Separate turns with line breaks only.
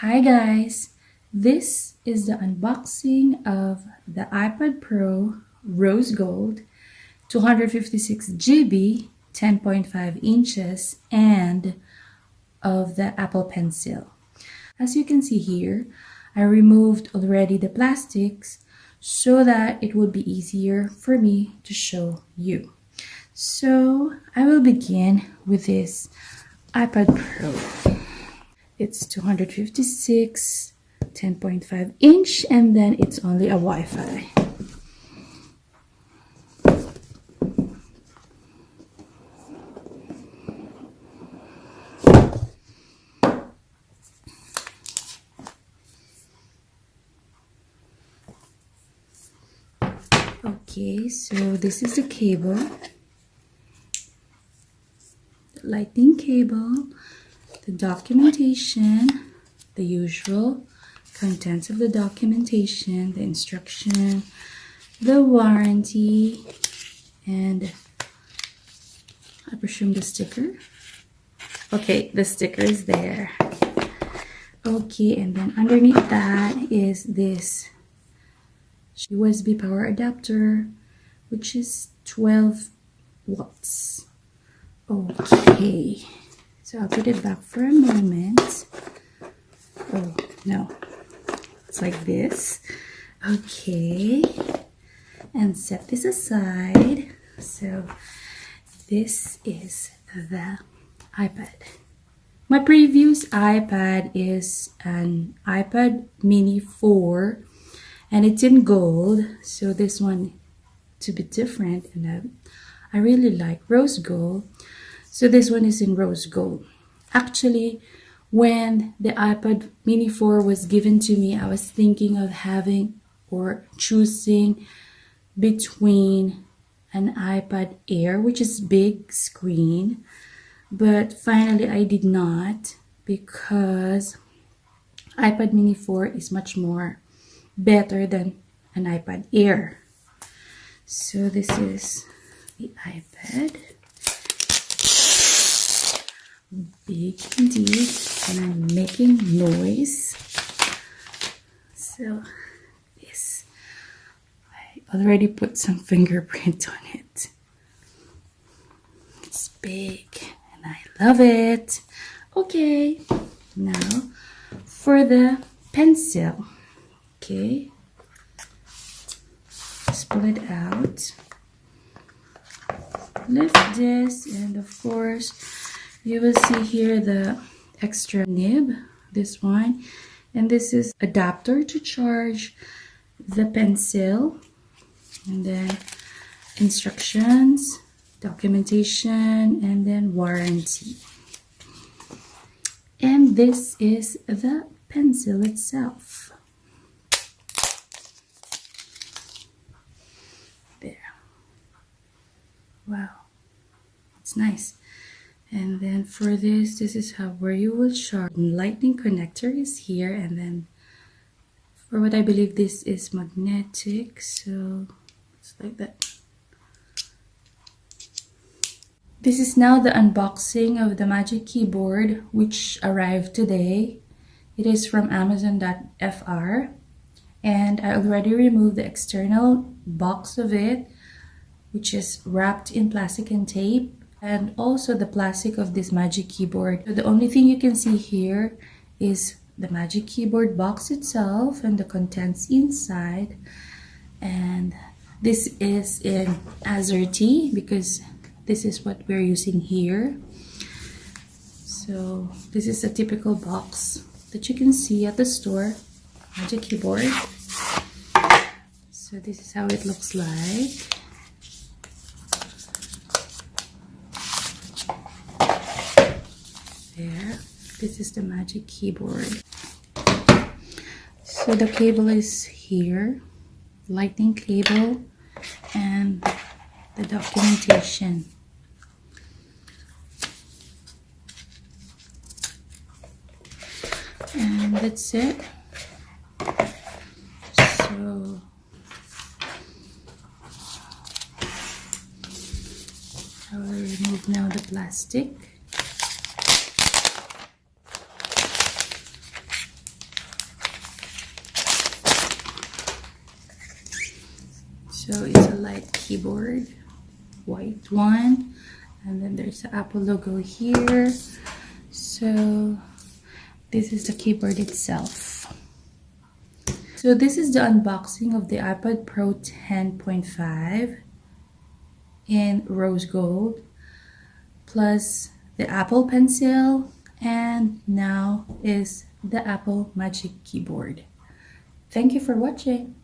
Hi guys, this is the unboxing of the iPad Pro Rose Gold 256 GB 10.5 inches and of the Apple Pencil. As you can see here, I removed already the plastics so that it would be easier for me to show you. So I will begin with this iPad Pro. It's 256 10.5 inch and then it's only a Wi-Fi. Okay, so this is the cable, the lightning cable, the documentation, the usual contents of the documentation, the instruction, the warranty, and I presume the sticker. Okay, the sticker is there. Okay, and then underneath that is this USB power adapter, which is 12 watts. Okay, so I'll put it back for a moment. Oh no, it's like this. Okay, and set this aside. So this is the iPad. My previous iPad is an iPad mini 4 and it's in gold, so this one to be different, and I really like rose gold, so this one is in rose gold. Actually, when the iPad mini 4 was given to me, I was thinking of having or choosing between an iPad Air, which is big screen, but finally I did not, because iPad mini 4 is much more better than an iPad Air. So this is the iPad. Big indeed, and I'm making noise. So this, I already put some fingerprint on it. It's big and I love it. Okay, now for the pencil. Okay, just pull it out, lift this, and of course you will see here the extra nib, this one, and this is adapter to charge the pencil, and then instructions, documentation, and then warranty. And this is the pencil itself. Wow, it's nice. And then for this is where you will charge. Lightning connector is here, and then for what I believe this is magnetic, so it's like that. This is now the unboxing of the Magic Keyboard, which arrived today. It is from Amazon.fr, and I already removed the external box of it, which is wrapped in plastic and tape, and also the plastic of this Magic Keyboard. So the only thing you can see here is the Magic Keyboard box itself and the contents inside. And this is in AZERTY because this is what we're using here. So this is a typical box that you can see at the store, Magic Keyboard. So this is how it looks like. There, this is the Magic Keyboard. So the cable is here, lightning cable, and the documentation. And that's it. So I will remove now the plastic. So it's a light keyboard, white one, and then there's the Apple logo here. So this is the keyboard itself. So this is the unboxing of the iPad Pro 10.5 in rose gold, plus the Apple Pencil, and now is the Apple Magic Keyboard. Thank you for watching.